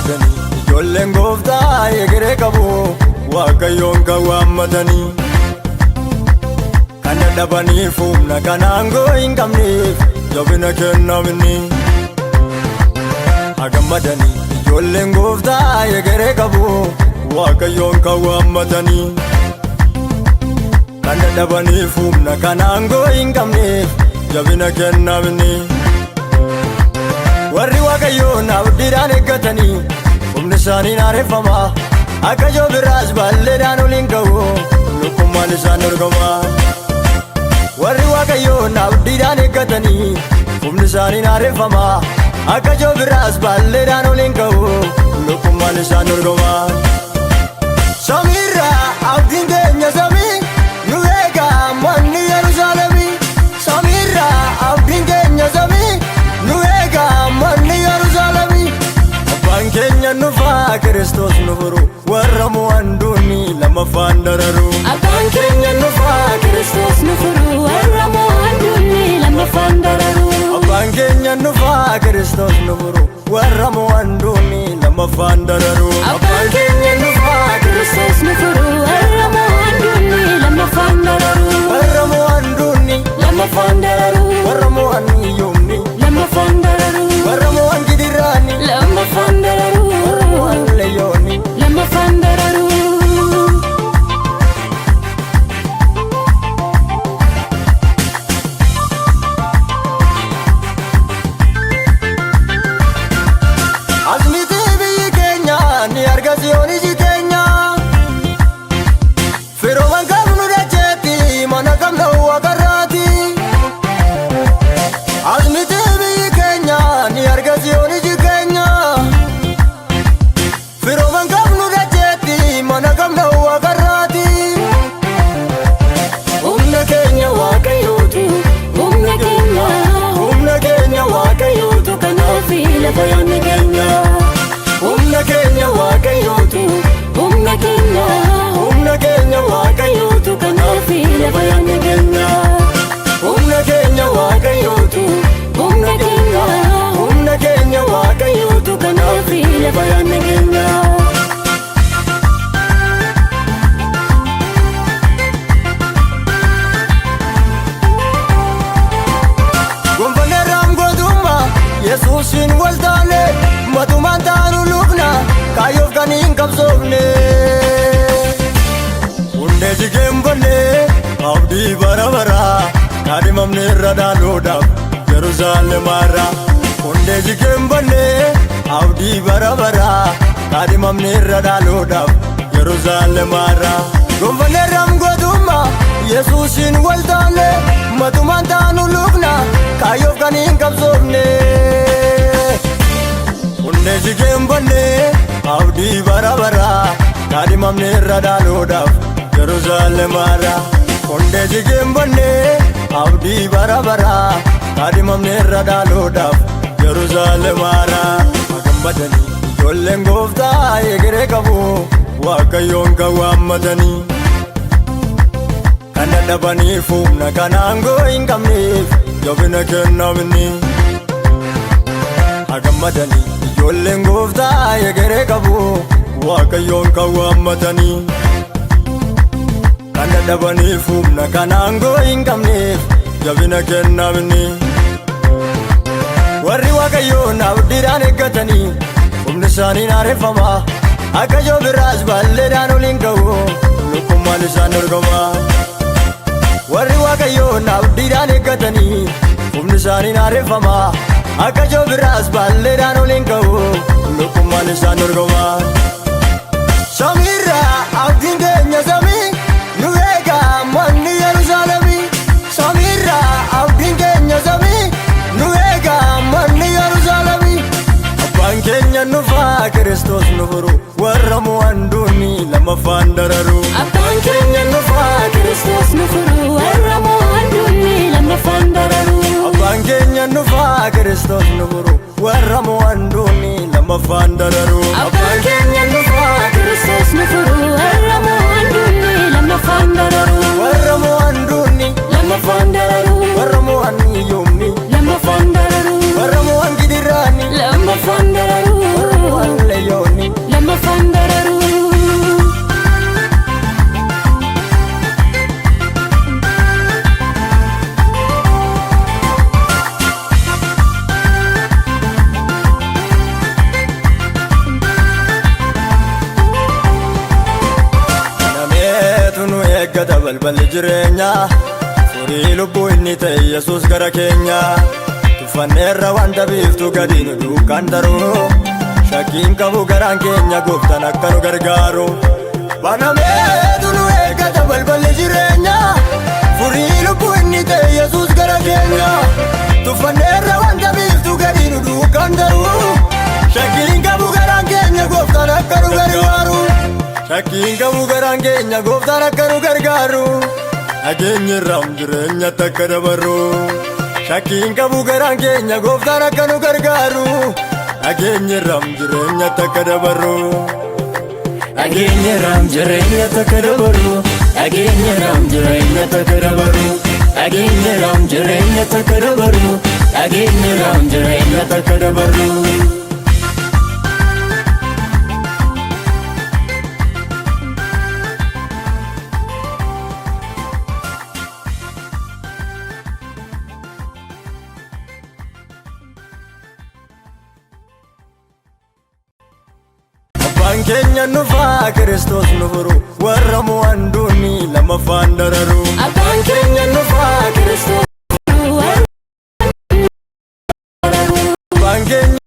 gammadanii ijoolleen gooftaa egeree qabu waaqayyoon kan waammatanii kan dadhabaniif humna kan aangoo hin qabneef jabina kennaminni. Gammadanii ijoolleen gooftaa egeree qabu waaqayyoon kan waammatanii kan dadhabaniif humna kan aangoo hin qabneef jabina kennaminni. Warri waaqayyoon abdiidhaan eeggatanii humni isaanii naareffama akka joobiraas balleedhaan oliin ka'u lukkummaan isaan dorgoma. Warri waaqayyoon abdiidhaan eeggatanii humni isaanii naareffama akka joobiraas balleedhaan oliin ka'u lukkummaan isaan dorgoma. Samiirraa abdiin keenya samii nu eega manni Yerusaalemii. Samiirraa abdiin keenya samii nu eega manni Yerusaalemii. Abbaan keenya nufaa Kiristoos nu furu warra mo'an duuni lammaffaan dararu. Abbaan keenya nufaa Kiristoos nu furu warra mo'an duuni lammaffaan dararu. Abbaan keenya nufaa Kiristoos nu furu warra mo'an duuni lammaffaan dararu. Abbaan keenya nufaa Kiristoos nu furu warra mo'an duuni lammaffaan dararu. Warra mo'an duuni lammaffaan dararu. warra mo'an yoomni lammaffaan dararu. warra mo'an gidiraani lammaffaan dararu. warra mo'an leeyyooni lammaffaan dararu. Asmiti biyyi keenya ni arga Siyooni jiteenya. Firooman qabnu dacheetti mana qabna waaqarraati. Asmiti biyyi keenya ni arga Siyooni jiteenya. Firooman qabnu dacheetti mana qabna waaqarraati. Humna keenya waaqayyootu, humna keenya waaqayyootu kanaaf lafa yaadne keenya. Humna keenya waaqayyootu Humna keenya waaqayyootu kanaaf lafa yaadne keenya. humna keenya waaqayyootu Humna keenya waaqayyootu kanaaf lafa yaadne keenya. gonfannee raamgotummaa Yesuusin wal taane matumaan taanu lubna kaayyoof kan hin qabsoofne. Hundee jigeen bonnee abdii bara baraa kaadhimamne irra dhaaluudhaaf Yerusaalemaarra. Hundee jigeen bonnee abdii bara baraa kaadhimamne irra dhaaluudhaaf Yerusaalemaarra. gonfannee raamgotummaa Yesuusin wal taane matumaan taanu lubna kaayyoof kan hin qabsoofne. Hundee jigeen bonnee abdii bara baraa kaadhimamne irra dhaaluudhaaf Yerusaalemaarra. Hundee jigeen bonnee abdii bara baraa kaadhimamne irra dhaaluudhaaf Yerusaalemaarra. Gammadanii ijoolleen gooftaa egeree qabu waaqayyoon kan waammatanii kan dadhabaniif humna kan aangoo hin qabneef jabina kennaminni. Gammadanii ijoolleen gooftaa egeree qabu waaqayyoon kan waammatanii kan dadhabaniif humna kan aangoo hin qabneef jabina kennaminni. Warri waaqayyoon abdiidhaan eeggatanii humni isaanii naareffama akka joobiraas balleedhaan oliin ka'u lukkummaan isaan dorgoma. Warri waaqayyoon abdiidhaan eeggatanii humni isaanii naareffama akka joobiraas balleedhaan oliin ka'u lukkummaan isaan dorgoma. Samiirraa abdiin keenya samii nu eega manni Yerusaalemii. Samiirraa abdiin keenya samii nu eega manni Yerusaalemii. Abbaan keenya nufaa Kiristoos nu furu warra mo'an duuni lammaffaan dararu. Abbaan keenya nufaa Kiristoos nu furu warra mo'an duuni lammaffaan dararu. Abbaan keenya nufaa Kiristoos nu furu warra mo'an duuni lammaffaan dararu. Abbaan keenya nufaa Kiristoos nu furu warra mo'an duuni lammaffaan dararu. Warra mo'an duuni lammaffaan dararu. warra mo'an yoomni lammaffaan dararu. warra mo'an gidiraani lammaffaan dararu. warra mo'an leeyyooni eeggata balballi jireenyaa furii lubbuu inni ta'e Yesuus gara keenya tuffanneerra wanta biiftuu gadi nu duukaan daruu shakkiin qabu garaan keenya gooftaan akka nu gargaaru banameetu nu eeggata balballi jireenyaa furii lubbuu inni ta'e Yesuus gara keenya tuffanneerra wanta biiftuu gadi nu duukaan daruu shakkiin qabu garaan keenya gooftaan akka nu gargaaru shakkiin qabu garaan keenya gooftaan akka nu gargaaru nageenyarraa jireenyatti akka dabarru shakkiin qabu garaan keenya gooftaan akka nu gargaaru nageenyarraa jireenyatti akka dabarru nageenyarraa jireenyatti akka dabarru nageenyarraa jireenyatti akka dabarru nageenyarraa jireenyatti akka dabarru nageenyarraa jireenyatti akka dabarru. Abbaan keenya nufaa Kiristoos nu furu warra mo'an duuni lamaffaan dararu. Abbaan keenya nufaa Kiristoos nu furu warra mo'an duuni lamaffaan dararu.